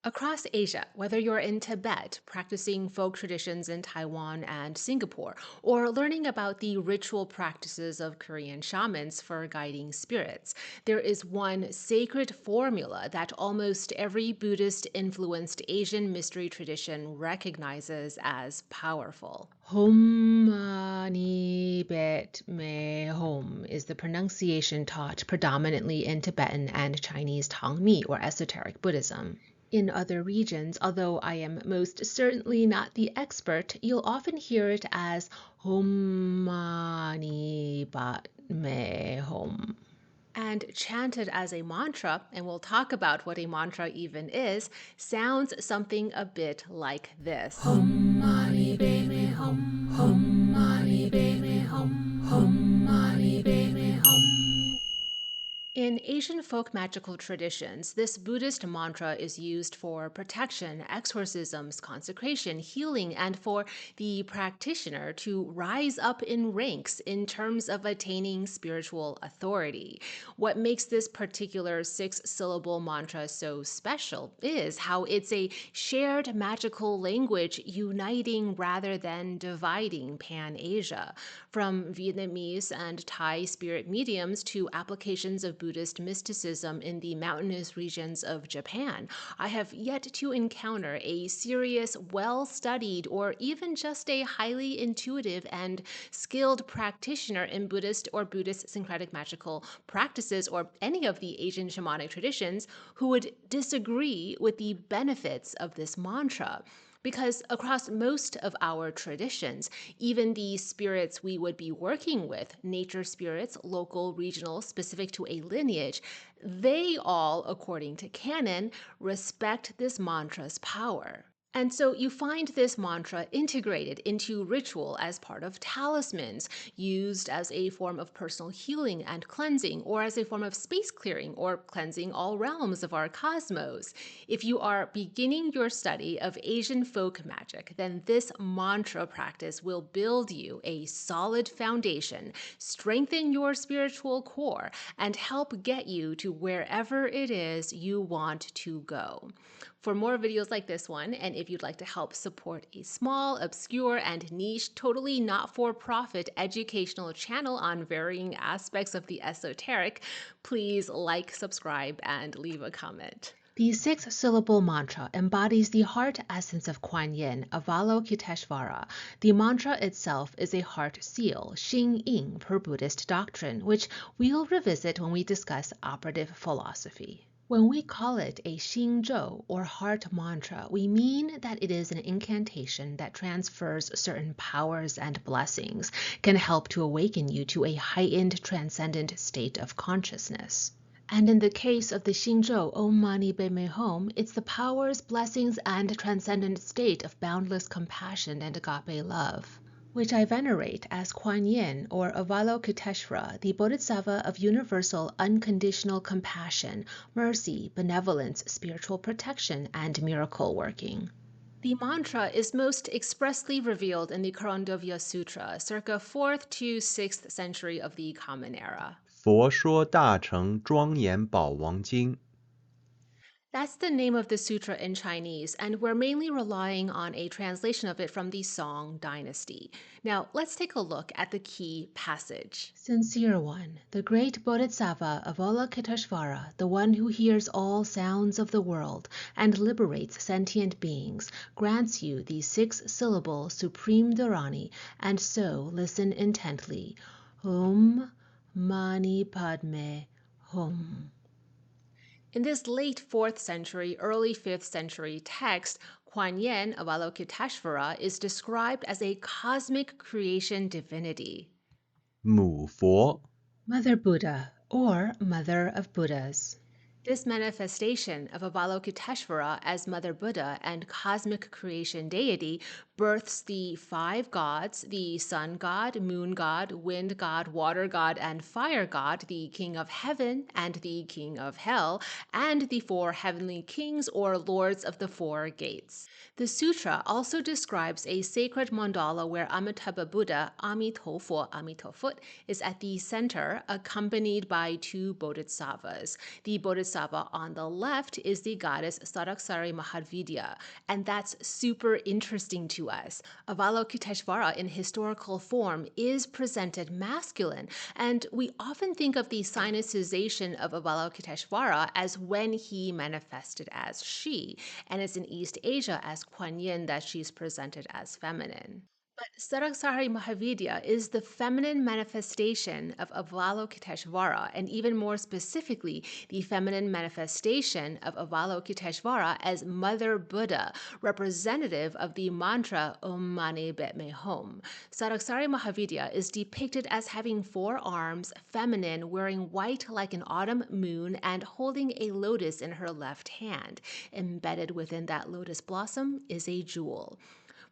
Across Asia, whether you're in Tibet, practicing folk traditions in Taiwan and Singapore, or learning about the ritual practices of Korean shamans for guiding spirits, there is one sacred formula that almost every Buddhist influenced Asian mystery tradition recognizes as powerful. Hum mani bet me hum is the pronunciation taught predominantly in Tibetan and Chinese Tongmi or Esoteric Buddhism. In other regions, although I am most certainly not the expert, you'll often hear it as Hum Mani Padme Hum. And chanted as a mantra, and we'll talk about what a mantra even is, sounds something a bit like this. Hum Mani Padme Hum, Hum Mani Padme Hum, Hum Mani Padme Hum. In Asian folk magical traditions, this Buddhist mantra is used for protection, exorcisms, consecration, healing, and for the practitioner to rise up in ranks in terms of attaining spiritual authority. What makes this particular six-syllable mantra so special is how it's a shared magical language uniting rather than dividing Pan-Asia. From Vietnamese and Thai spirit mediums to applications of Buddhist mysticism in the mountainous regions of Japan, I have yet to encounter a serious, well-studied, or even just a highly intuitive and skilled practitioner in Buddhist or Buddhist syncretic magical practices or any of the Asian shamanic traditions who would disagree with the benefits of this mantra. Because across most of our traditions, even the spirits we would be working with, nature spirits, local, regional, specific to a lineage, they all, according to canon, respect this mantra's power. And so you find this mantra integrated into ritual as part of talismans, used as a form of personal healing and cleansing, or as a form of space clearing or cleansing all realms of our cosmos. If you are beginning your study of Asian folk magic, then this mantra practice will build you a solid foundation, strengthen your spiritual core, and help get you to wherever it is you want to go. For more videos like this one, and if you'd like to help support a small, obscure, and niche, totally not-for-profit educational channel on varying aspects of the esoteric, please like, subscribe, and leave a comment. The six-syllable mantra embodies the heart essence of Kuan Yin, Avalokitesvara. The mantra itself is a heart seal, Xing Ying per Buddhist doctrine, which we'll revisit when we discuss operative philosophy. When we call it a Xingzhou or heart mantra, we mean that it is an incantation that transfers certain powers and blessings, can help to awaken you to a heightened transcendent state of consciousness. And in the case of the Xingzhou Om Mani Padme Hum, it's the powers, blessings, and transcendent state of boundless compassion and agape love, which I venerate as Kuan Yin or Avalokitesvara, the Bodhisattva of universal unconditional compassion, mercy, benevolence, spiritual protection, and miracle working. The mantra is most expressly revealed in the Karandovya Sutra, circa 4th to 6th century of the Common Era. 佛说大乘庄严宝王经 That's the name of the sutra in Chinese, and we're mainly relying on a translation of it from the Song dynasty. Now, let's take a look at the key passage. Sincere one, the great Bodhisattva of Avalokitesvara, the one who hears all sounds of the world and liberates sentient beings, grants you the six-syllable supreme dharani, and so listen intently. Hum Mani Padme Hum. In this late 4th century, early 5th century text, Kuan Yin, Avalokitesvara, is described as a cosmic creation divinity. 母佛 Mother Buddha, or Mother of Buddhas. This manifestation of Avalokitesvara as Mother Buddha and cosmic creation deity births the 5 gods, the sun god, moon god, wind god, water god, and fire god, the king of heaven and the king of hell, and the 4 heavenly kings or lords of the 4 gates. The sutra also describes a sacred mandala where Amitabha Buddha, Amitofo, Amitofut, is at the center, accompanied by 2 bodhisattvas. The bodhisattva bodhisattva on the left is the goddess Sadaksari Mahavidya, and that's super interesting to us. Avalokitesvara in historical form is presented masculine, and we often think of the sinicization of Avalokitesvara as when he manifested as she, and it's in East Asia as Kuan Yin that she's presented as feminine. But Sadaksari Mahavidya is the feminine manifestation of Avalokitesvara, and even more specifically, the feminine manifestation of Avalokitesvara as Mother Buddha, representative of the mantra Om Mani Padme Hum. Sadaksari Mahavidya is depicted as having 4 arms, feminine, wearing white like an autumn moon, and holding a lotus in her left hand. Embedded within that lotus blossom is a jewel.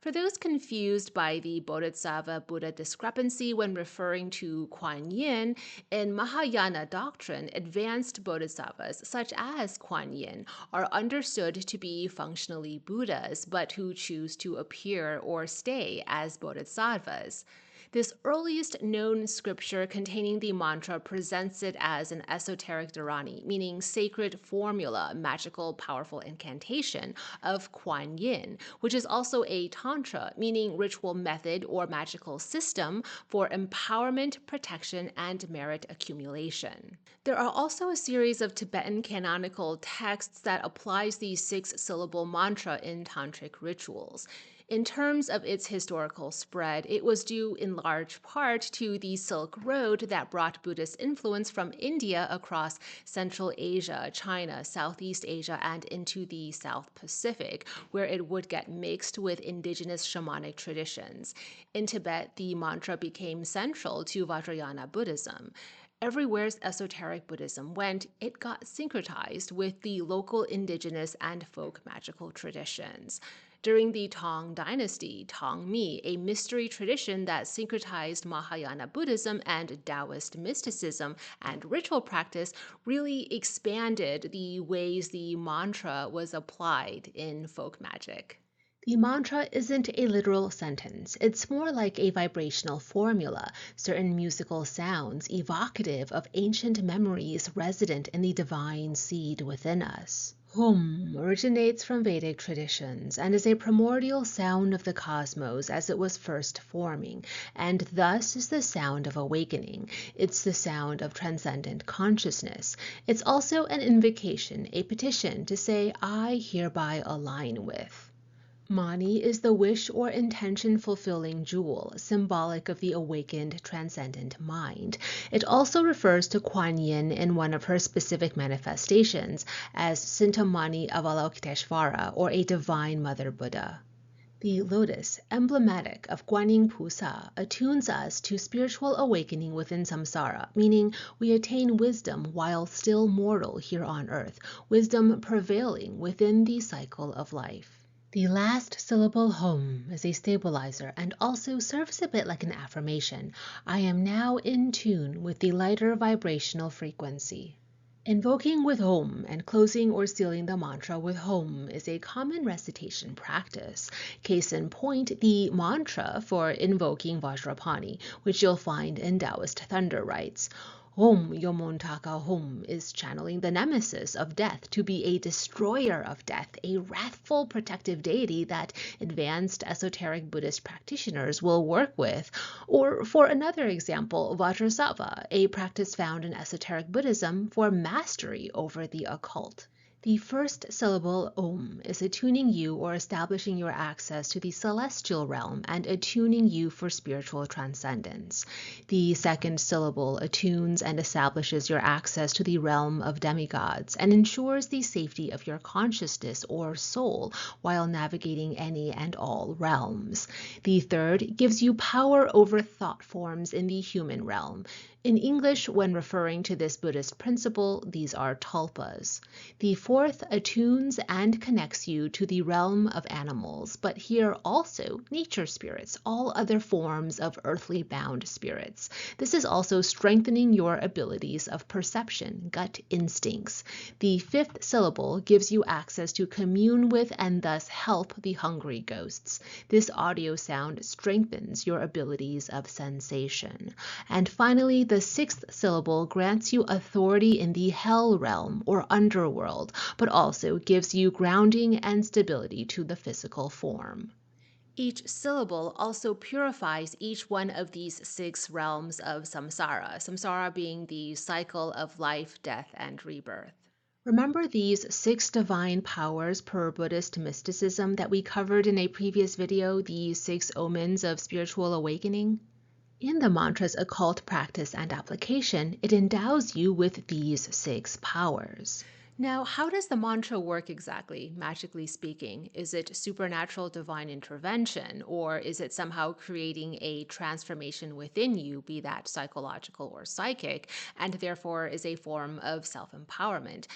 For those confused by the Bodhisattva-Buddha discrepancy when referring to Kuan Yin, in Mahayana doctrine, advanced bodhisattvas, such as Kuan Yin, are understood to be functionally Buddhas, but who choose to appear or stay as bodhisattvas. This earliest known scripture containing the mantra presents it as an esoteric dharani, meaning sacred formula, magical, powerful incantation of Kuan Yin, which is also a tantra, meaning ritual method or magical system for empowerment, protection, and merit accumulation. There are also a series of Tibetan canonical texts that applies the 6-syllable mantra in tantric rituals. In terms of its historical spread, it was due in large part to the Silk Road that brought Buddhist influence from India across Central Asia, China, Southeast Asia, and into the South Pacific, where it would get mixed with indigenous shamanic traditions. In Tibet, the mantra became central to Vajrayana Buddhism. Everywhere esoteric Buddhism went, it got syncretized with the local indigenous and folk magical traditions. During the Tang Dynasty, Tangmi, a mystery tradition that syncretized Mahayana Buddhism and Taoist mysticism and ritual practice, really expanded the ways the mantra was applied in folk magic. The mantra isn't a literal sentence. It's more like a vibrational formula, certain musical sounds evocative of ancient memories resident in the divine seed within us. Hum originates from Vedic traditions and is a primordial sound of the cosmos as it was first forming, and thus is the sound of awakening. It's the sound of transcendent consciousness. It's also an invocation, a petition to say, I hereby align with. Mani is the wish or intention fulfilling jewel, symbolic of the awakened transcendent mind. It also refers to Kuan Yin in one of her specific manifestations as Sintamani Avalokitesvara, or a divine mother Buddha. The lotus, emblematic of Guanyin Pusa, attunes us to spiritual awakening within samsara, meaning we attain wisdom while still mortal here on earth, wisdom prevailing within the cycle of life. The last syllable hum is a stabilizer and also serves a bit like an affirmation. I am now in tune with the lighter vibrational frequency. Invoking with hum and closing or sealing the mantra with hum is a common recitation practice. Case in point, the mantra for invoking Vajrapani, which you'll find in Taoist thunder rites. Hum Yomontaka Hum is channeling the nemesis of death to be a destroyer of death, a wrathful protective deity that advanced esoteric Buddhist practitioners will work with. Or for another example, Vajrasattva, a practice found in esoteric Buddhism for mastery over the occult. The first syllable, Om, is attuning you or establishing your access to the celestial realm and attuning you for spiritual transcendence. The second syllable attunes and establishes your access to the realm of demigods and ensures the safety of your consciousness or soul while navigating any and all realms. The third gives you power over thought forms in the human realm. In English, when referring to this Buddhist principle, these are tulpas. The fourth attunes and connects you to the realm of animals, but here also nature spirits, all other forms of earthly bound spirits. This is also strengthening your abilities of perception, gut instincts. The fifth syllable gives you access to commune with and thus help the hungry ghosts. This audio sound strengthens your abilities of sensation. And finally, the the sixth syllable grants you authority in the hell realm or underworld, but also gives you grounding and stability to the physical form. Each syllable also purifies each one of these 6 realms of samsara, samsara being the cycle of life, death, and rebirth. Remember these 6 divine powers per Buddhist mysticism that we covered in a previous video, the 6 omens of spiritual awakening? In the mantra's occult practice and application, it endows you with these 6 powers. Now, how does the mantra work exactly, magically speaking? Is it supernatural divine intervention, or is it somehow creating a transformation within you, be that psychological or psychic, and therefore is a form of self-empowerment?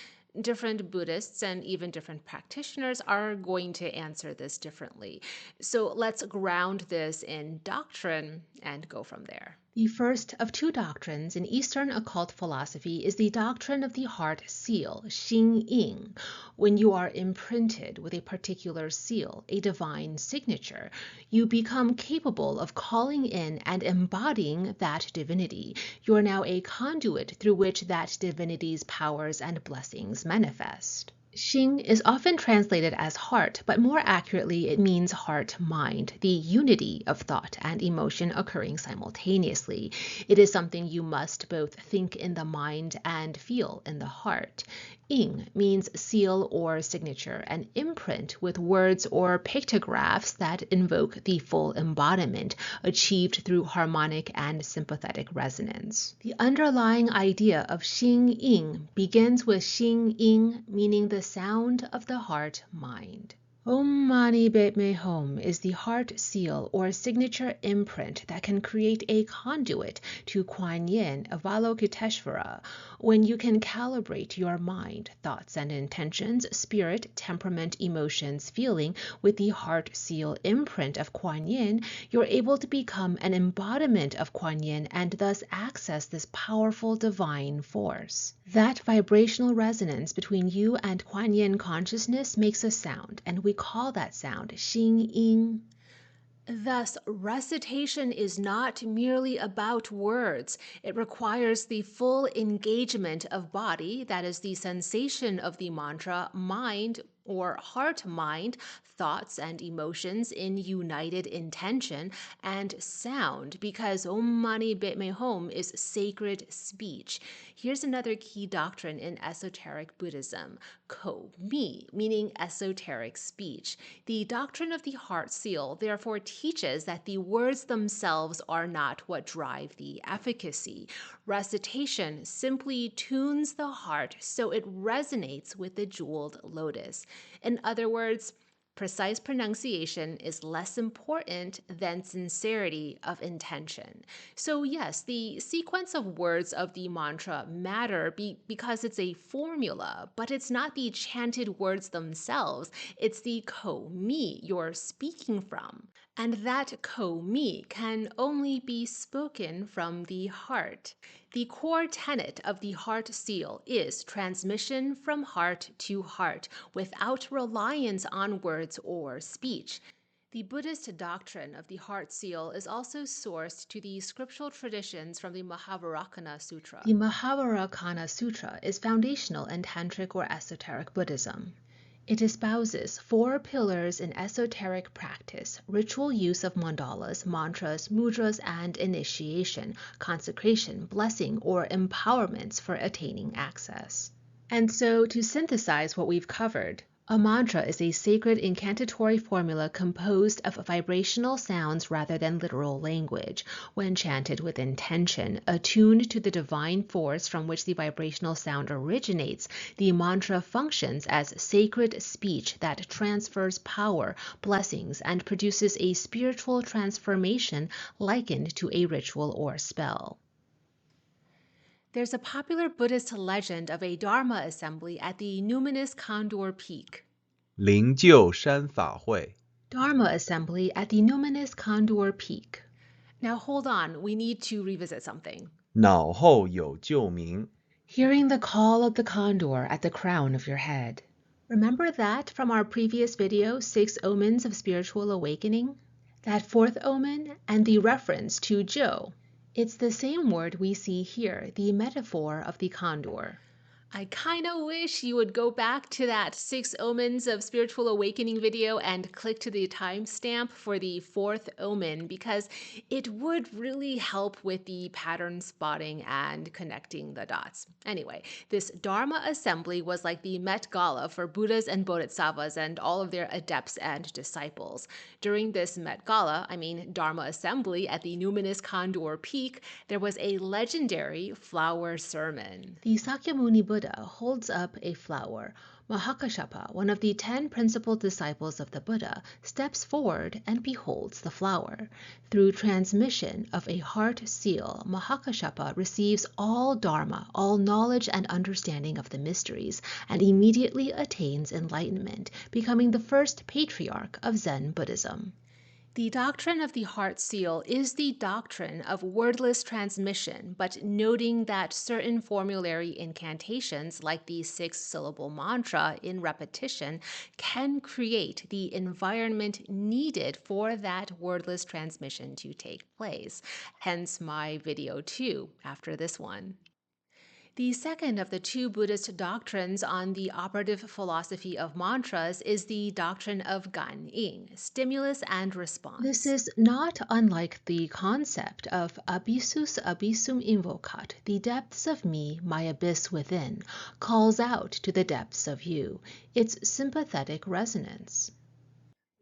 Different Buddhists and even different practitioners are going to answer this differently. So let's ground this in doctrine and go from there. The first of 2 doctrines in Eastern occult philosophy is the doctrine of the heart seal, Xing Ying. When you are imprinted with a particular seal, a divine signature, you become capable of calling in and embodying that divinity. You are now a conduit through which that divinity's powers and blessings manifest. Xing is often translated as heart, but more accurately it means heart-mind, the unity of thought and emotion occurring simultaneously. It is something you must both think in the mind and feel in the heart. Ying means seal or signature, an imprint with words or pictographs that invoke the full embodiment, achieved through harmonic and sympathetic resonance. The underlying idea of Xing Ying begins with Xing Ying, meaning the sound of the heart-mind. Om Mani Padme Hum is the heart seal or signature imprint that can create a conduit to Kuan Yin, Avalokitesvara. When you can calibrate your mind, thoughts and intentions, spirit, temperament, emotions, feeling with the heart seal imprint of Kuan Yin, you're able to become an embodiment of Kuan Yin and thus access this powerful divine force. That vibrational resonance between you and Kuan Yin consciousness makes a sound, and we call that sound Xing Ying. Thus, recitation is not merely about words. It requires the full engagement of body, that is the sensation of the mantra, mind or heart-mind, thoughts and emotions in united intention, and sound, because Om Mani Padme Hum is sacred speech. Here's another key doctrine in esoteric Buddhism, Koumi, meaning esoteric speech. The doctrine of the heart seal therefore teaches that the words themselves are not what drive the efficacy. Recitation simply tunes the heart so it resonates with the jeweled lotus. In other words, precise pronunciation is less important than sincerity of intention. So yes, the sequence of words of the mantra matter because it's a formula, but it's not the chanted words themselves. It's the Koumi you're speaking from. And that Koumi can only be spoken from the heart. The core tenet of the heart seal is transmission from heart to heart without reliance on words or speech. The Buddhist doctrine of the heart seal is also sourced to the scriptural traditions from the Mahavajrayana Sutra. The Mahavajrayana Sutra is foundational in Tantric or Esoteric Buddhism. It espouses 4 pillars in esoteric practice: ritual use of mandalas, mantras, mudras, and initiation, consecration, blessing, or empowerments for attaining access. And so, to synthesize what we've covered, a mantra is a sacred incantatory formula composed of vibrational sounds rather than literal language. When chanted with intention, attuned to the divine force from which the vibrational sound originates, the mantra functions as sacred speech that transfers power, blessings, and produces a spiritual transformation likened to a ritual or spell. There's a popular Buddhist legend of a Dharma assembly at the Numinous Condor Peak. 灵鹫山法会 Dharma assembly at the Numinous Condor Peak. Now hold on, we need to revisit something. 脑后有救鸣 Hearing the call of the condor at the crown of your head. Remember that from our previous video, 6 omens of spiritual awakening? That 4th omen and the reference to Zhou. It's the same word we see here, the metaphor of the condor. I kind of wish you would go back to that 6 Omens of Spiritual Awakening video and click to the timestamp for the 4th omen because it would really help with the pattern spotting and connecting the dots. Anyway, this Dharma assembly was like the Met Gala for Buddhas and Bodhisattvas and all of their adepts and disciples. During this Met Gala, Dharma assembly at the Numinous Condor Peak, there was a legendary flower sermon. The Sakyamuni Buddha holds up a flower. Mahakashapa, one of the 10 principal disciples of the Buddha, steps forward and beholds the flower. Through transmission of a heart seal, Mahakashapa receives all Dharma, all knowledge and understanding of the mysteries, and immediately attains enlightenment, becoming the first patriarch of Zen Buddhism. The doctrine of the heart seal is the doctrine of wordless transmission, but noting that certain formulary incantations, like the 6-syllable mantra in repetition, can create the environment needed for that wordless transmission to take place. Hence my video 2 after this one. The second of the 2 Buddhist doctrines on the operative philosophy of mantras is the doctrine of Ganying, stimulus and response. This is not unlike the concept of abyssus abyssum invocat, the depths of me, my abyss within, calls out to the depths of you, its sympathetic resonance.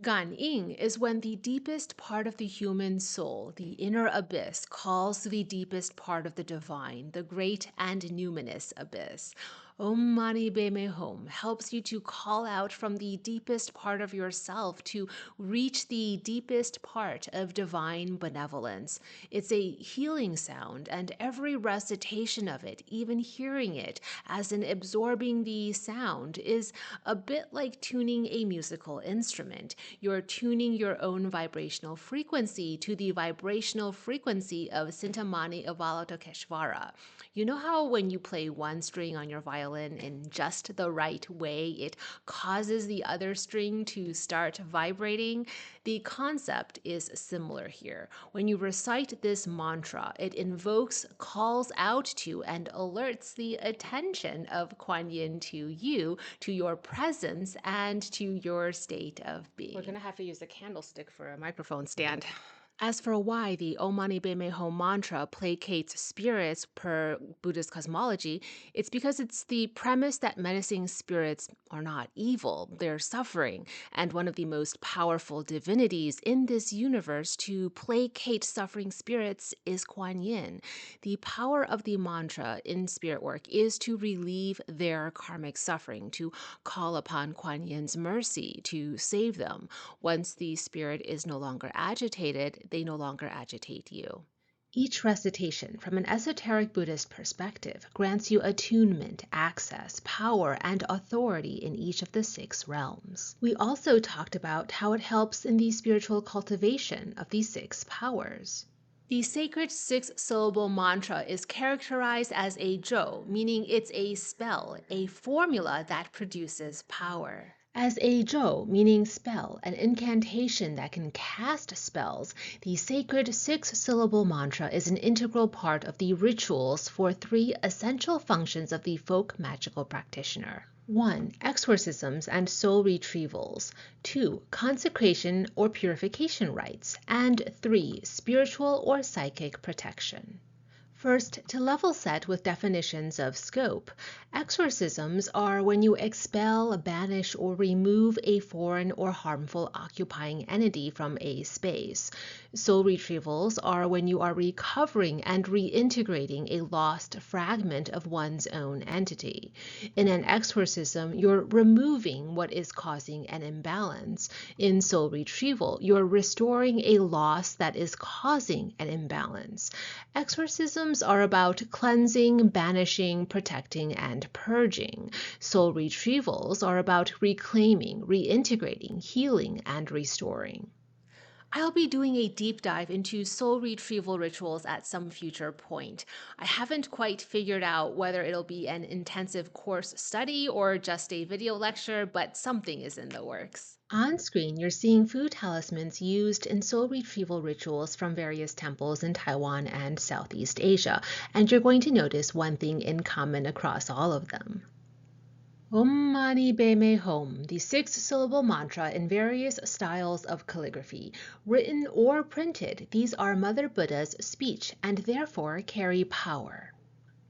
Ganying is when the deepest part of the human soul, the inner abyss, calls to the deepest part of the divine, the great and numinous abyss. Om Mani Padme Hum helps you to call out from the deepest part of yourself to reach the deepest part of divine benevolence. It's a healing sound, and every recitation of it, even hearing it as in absorbing the sound, is a bit like tuning a musical instrument. You're tuning your own vibrational frequency to the vibrational frequency of Sintamani Avalokitesvara. You know how when you play one string on your violin in just the right way, it causes the other string to start vibrating? The concept is similar here. When you recite this mantra, it invokes, calls out to, and alerts the attention of Kuan Yin to you, to your presence, and to your state of being. We're going to have to use a candlestick for a microphone stand. As for why the Om Mani Padme Hum mantra placates spirits per Buddhist cosmology, it's because it's the premise that menacing spirits are not evil, they're suffering, and one of the most powerful divinities in this universe to placate suffering spirits is Kuan Yin. The power of the mantra in spirit work is to relieve their karmic suffering, to call upon Kuan Yin's mercy to save them. Once the spirit is no longer agitated, they no longer agitate you. Each recitation, from an esoteric Buddhist perspective, grants you attunement, access, power, and authority in each of the 6 realms. We also talked about how it helps in the spiritual cultivation of these 6 powers. The sacred 6-syllable mantra is characterized as a zhou, meaning it's a spell, a formula that produces power. As a zhou, meaning spell, an incantation that can cast spells, the sacred 6-syllable mantra is an integral part of the rituals for 3 essential functions of the folk magical practitioner. 1. Exorcisms and soul retrievals. 2. Consecration or purification rites. And 3. Spiritual or psychic protection. First, to level set with definitions of scope, exorcisms are when you expel, banish, or remove a foreign or harmful occupying entity from a space. Soul retrievals are when you are recovering and reintegrating a lost fragment of one's own entity. In an exorcism, you're removing what is causing an imbalance. In soul retrieval, you're restoring a loss that is causing an imbalance. Exorcisms are about cleansing, banishing, protecting, and purging. Soul retrievals are about reclaiming, reintegrating, healing, and restoring. I'll be doing a deep dive into soul retrieval rituals at some future point. I haven't quite figured out whether it'll be an intensive course study or just a video lecture, but something is in the works. On screen, you're seeing food talismans used in soul retrieval rituals from various temples in Taiwan and Southeast Asia, and you're going to notice one thing in common across all of them. Om Mani Padme Hum, the six-syllable mantra in various styles of calligraphy. Written or printed, these are Mother Buddha's speech and therefore carry power.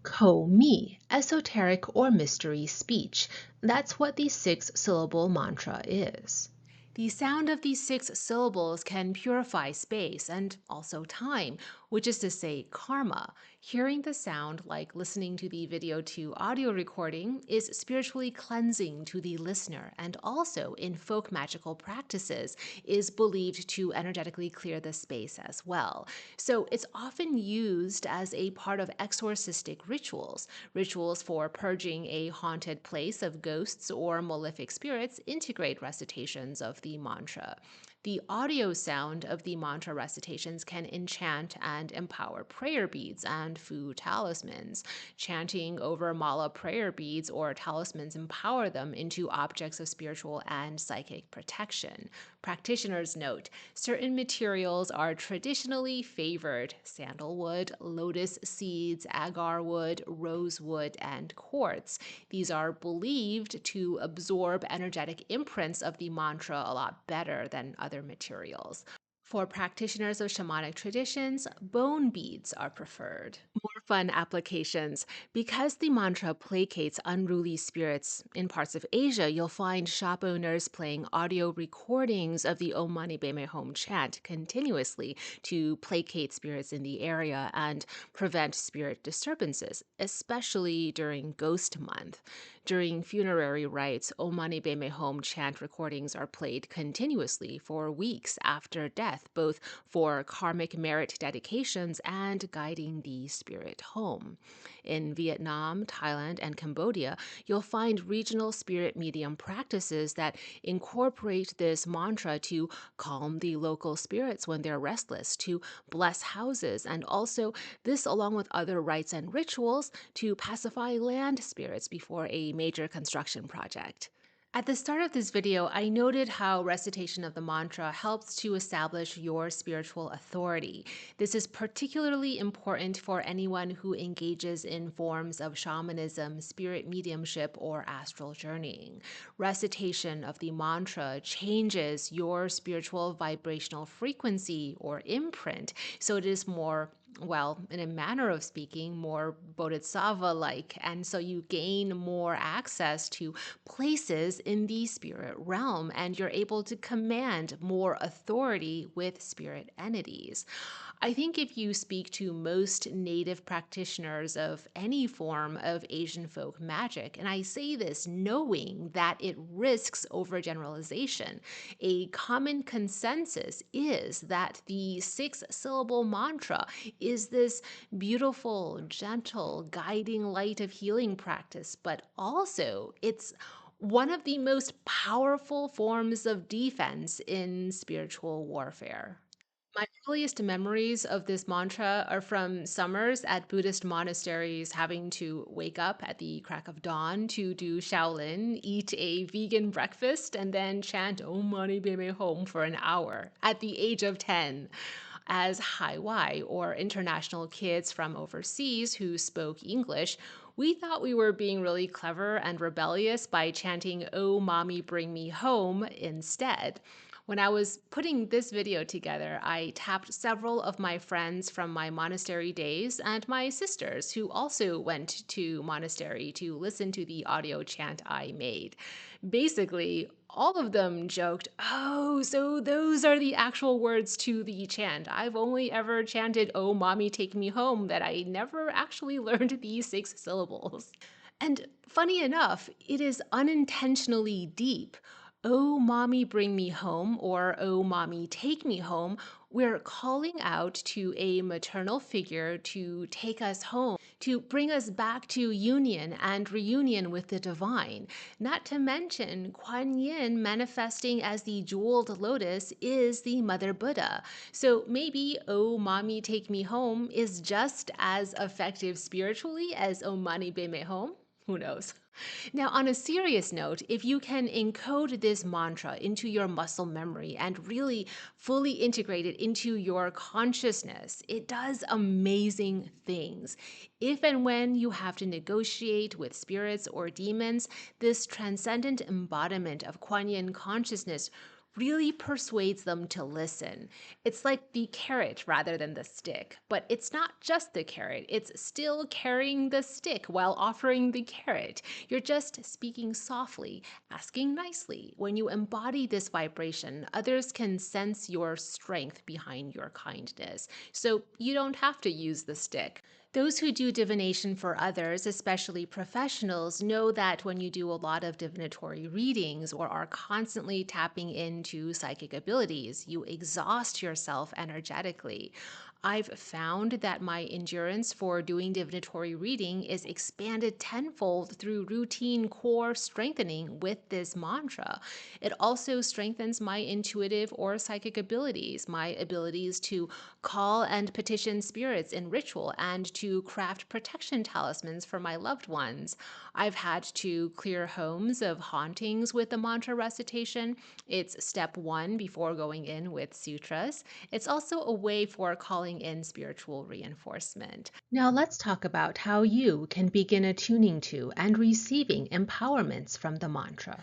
Koumi, esoteric or mystery speech. That's what the six-syllable mantra is. The sound of these six syllables can purify space and also time, which is to say karma. Hearing the sound, like listening to the video to audio recording, is spiritually cleansing to the listener, and also in folk magical practices is believed to energetically clear the space as well. So it's often used as a part of exorcistic rituals for purging a haunted place of ghosts or malefic spirits integrate recitations of the mantra. The audio sound of the mantra recitations can enchant and empower prayer beads and food talismans. Chanting over mala prayer beads or talismans empower them into objects of spiritual and psychic protection. Practitioners note certain materials are traditionally favored: sandalwood, lotus seeds, agar wood, rosewood, and quartz. These are believed to absorb energetic imprints of the mantra a lot better than other materials. For practitioners of shamanic traditions, bone beads are preferred. More fun applications. Because the mantra placates unruly spirits in parts of Asia, you'll find shop owners playing audio recordings of the Om Mani Padme Hum chant continuously to placate spirits in the area and prevent spirit disturbances, especially during Ghost Month. During funerary rites, Om Mani Padme Hum chant recordings are played continuously for weeks after death, both for karmic merit dedications and guiding the spirit home. In Vietnam, Thailand, and Cambodia, you'll find regional spirit medium practices that incorporate this mantra to calm the local spirits when they're restless, to bless houses, and also this, along with other rites and rituals, to pacify land spirits before a major construction project. At the start of this video, I noted how recitation of the mantra helps to establish your spiritual authority. This is particularly important for anyone who engages in forms of shamanism, spirit mediumship, or astral journeying. Recitation of the mantra changes your spiritual vibrational frequency or imprint, so it is more, well, in a manner of speaking, more bodhisattva-like, and so you gain more access to places in the spirit realm, and you're able to command more authority with spirit entities. I think if you speak to most native practitioners of any form of Asian folk magic, and I say this knowing that it risks overgeneralization, a common consensus is that the six-syllable mantra is this beautiful, gentle, guiding light of healing practice, but also it's one of the most powerful forms of defense in spiritual warfare. My earliest memories of this mantra are from summers at Buddhist monasteries, having to wake up at the crack of dawn to do Shaolin, eat a vegan breakfast, and then chant Om Mani Padme Hum for an hour at the age of 10. As Haiwai, or international kids from overseas who spoke English, we thought we were being really clever and rebellious by chanting "Oh Mommy Bring Me Home" instead. When I was putting this video together, I tapped several of my friends from my monastery days and my sisters who also went to monastery to listen to the audio chant I made. Basically, all of them joked, "Oh, so those are the actual words to the chant. I've only ever chanted 'Oh, mommy, take me home,' that I never actually learned these six syllables." And funny enough, it is unintentionally deep. "Oh, mommy, bring me home," or "Oh, mommy, take me home." We're calling out to a maternal figure to take us home, to bring us back to union and reunion with the divine. Not to mention, Kuan Yin manifesting as the jeweled lotus is the Mother Buddha. So maybe "Oh Mommy Take Me Home" is just as effective spiritually as "Oh Mani Be Me Home." Who knows? Now, on a serious note, if you can encode this mantra into your muscle memory and really fully integrate it into your consciousness, it does amazing things. If and when you have to negotiate with spirits or demons, this transcendent embodiment of Kuan Yin consciousness really persuades them to listen. It's like the carrot rather than the stick, but it's not just the carrot, it's still carrying the stick while offering the carrot. You're just speaking softly, asking nicely. When you embody this vibration, others can sense your strength behind your kindness, so you don't have to use the stick. Those who do divination for others, especially professionals, know that when you do a lot of divinatory readings or are constantly tapping into psychic abilities, you exhaust yourself energetically. I've found that my endurance for doing divinatory reading is expanded tenfold through routine core strengthening with this mantra. It also strengthens my intuitive or psychic abilities, my abilities to call and petition spirits in ritual, and to craft protection talismans for my loved ones. I've had to clear homes of hauntings with the mantra recitation. It's step one before going in with sutras. It's also a way for calling in spiritual reinforcement. Now let's talk about how you can begin attuning to and receiving empowerments from the mantra.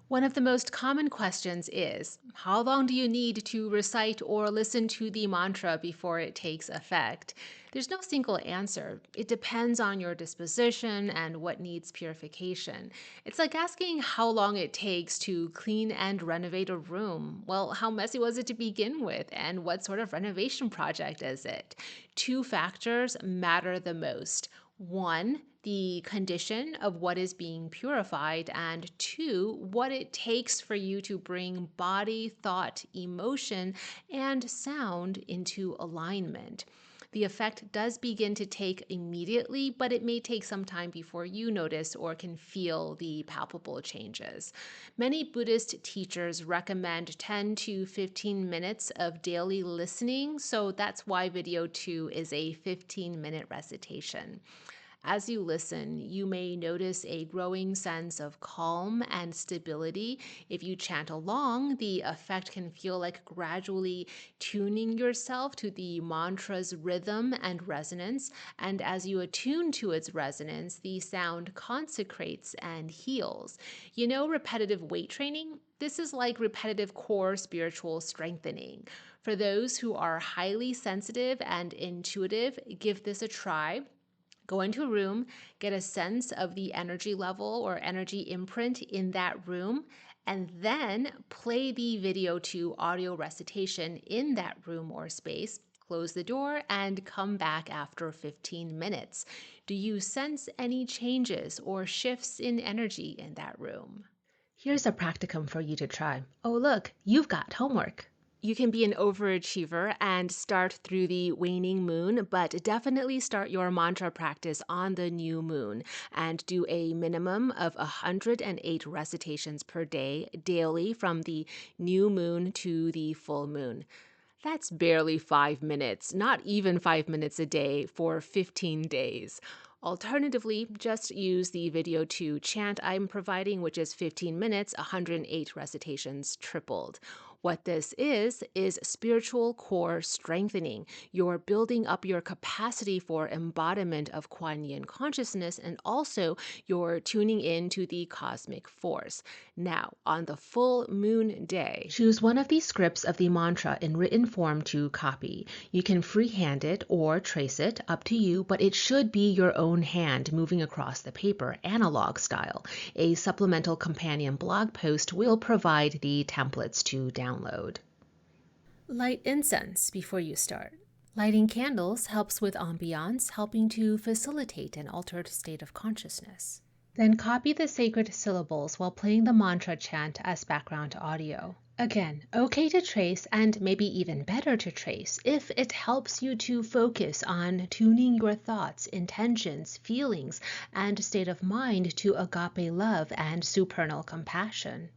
One of the most common questions is, how long do you need to recite or listen to the mantra before it takes effect? There's no single answer. It depends on your disposition and what needs purification. It's like asking how long it takes to clean and renovate a room. Well, how messy was it to begin with, and what sort of renovation project is it? Two factors matter the most. One, the condition of what is being purified, and two, what it takes for you to bring body, thought, emotion, and sound into alignment. The effect does begin to take immediately, but it may take some time before you notice or can feel the palpable changes. Many Buddhist teachers recommend 10 to 15 minutes of daily listening, so that's why video 2 is a 15-minute recitation. As you listen, you may notice a growing sense of calm and stability. If you chant along, the effect can feel like gradually tuning yourself to the mantra's rhythm and resonance. And as you attune to its resonance, the sound consecrates and heals. You know, repetitive weight training? This is like repetitive core spiritual strengthening. For those who are highly sensitive and intuitive, give this a try. Go into a room, get a sense of the energy level or energy imprint in that room, and then play the video 2 audio recitation in that room or space. Close the door and come back after 15 minutes. Do you sense any changes or shifts in energy in that room? Here's a practicum for you to try. Oh, look, you've got homework. You can be an overachiever and start through the waning moon, but definitely start your mantra practice on the new moon and do a minimum of 108 recitations per day daily from the new moon to the full moon. That's barely 5 minutes, not even 5 minutes a day for 15 days. Alternatively, just use the video 2 chant I'm providing, which is 15 minutes, 108 recitations tripled. What this is spiritual core strengthening. You're building up your capacity for embodiment of Kuan Yin consciousness, and also you're tuning in to the cosmic force. Now, on the full moon day, choose one of these scripts of the mantra in written form to copy. You can freehand it or trace it, up to you, but it should be your own hand moving across the paper, analog style. A supplemental companion blog post will provide the templates to download. Light incense before you start. Lighting candles helps with ambiance, helping to facilitate an altered state of consciousness. Then copy the sacred syllables while playing the mantra chant as background audio. Again, okay to trace and maybe even better to trace if it helps you to focus on tuning your thoughts, intentions, feelings, and state of mind to agape love and supernal compassion.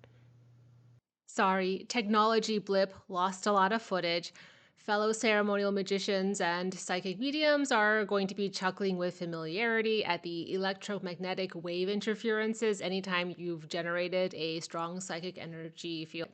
Sorry, technology blip, lost a lot of footage. Fellow ceremonial magicians and psychic mediums are going to be chuckling with familiarity at the electromagnetic wave interferences anytime you've generated a strong psychic energy field.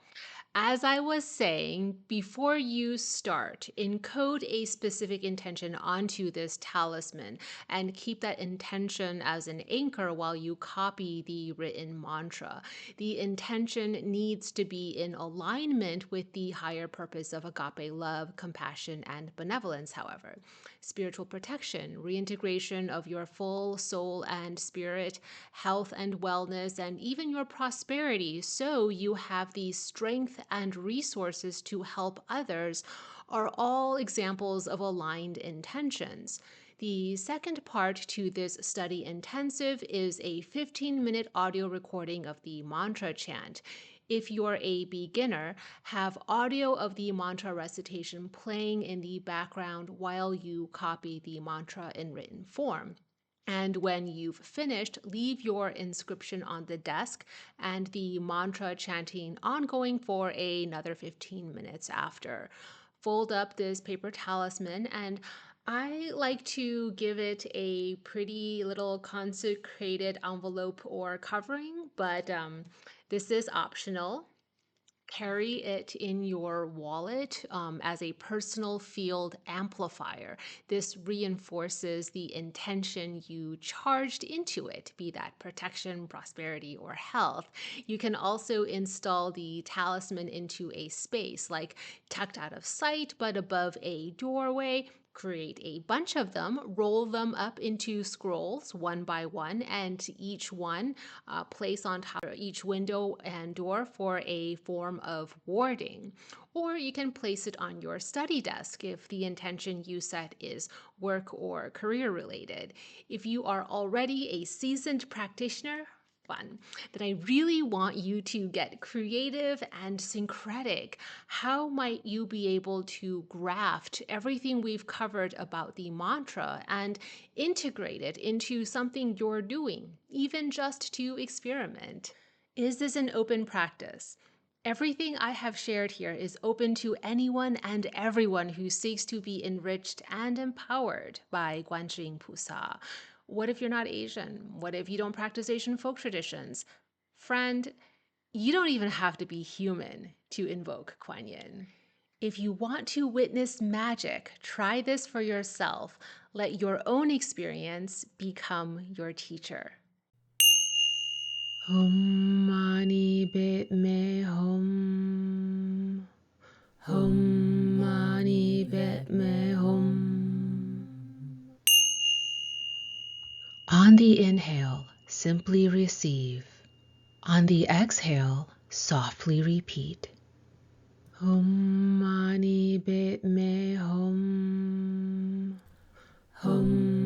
As I was saying, before you start, encode a specific intention onto this talisman and keep that intention as an anchor while you copy the written mantra. The intention needs to be in alignment with the higher purpose of agape love, compassion, and benevolence, however. Spiritual protection, reintegration of your full soul and spirit, health and wellness, and even your prosperity, so you have the strength and resources to help others, are all examples of aligned intentions. The second part to this study intensive is a 15-minute audio recording of the mantra chant. If you're a beginner, have audio of the mantra recitation playing in the background while you copy the mantra in written form. And when you've finished, leave your inscription on the desk and the mantra chanting ongoing for another 15 minutes after. Fold up this paper talisman, and I like to give it a pretty little consecrated envelope or covering, but this is optional. Carry it in your wallet as a personal field amplifier. This reinforces the intention you charged into it, be that protection, prosperity, or health. You can also install the talisman into a space, like tucked out of sight but above a doorway. Create a bunch of them, roll them up into scrolls one by one, and each one place on top of each window and door for a form of warding. Or you can place it on your study desk if the intention you set is work or career related. If you are already a seasoned practitioner, fun, then I really want you to get creative and syncretic. How might you be able to graft everything we've covered about the mantra and integrate it into something you're doing, even just to experiment? Is this an open practice? Everything I have shared here is open to anyone and everyone who seeks to be enriched and empowered by Guanzhing Pusa. What if you're not Asian? What if you don't practice Asian folk traditions? Friend, you don't even have to be human to invoke Kuan Yin. If you want to witness magic, try this for yourself. Let your own experience become your teacher. Hum mani bit me hum. Hum mani bit me hum. On the inhale, simply receive. On the exhale, softly repeat. Hum mani bit me hum. Hum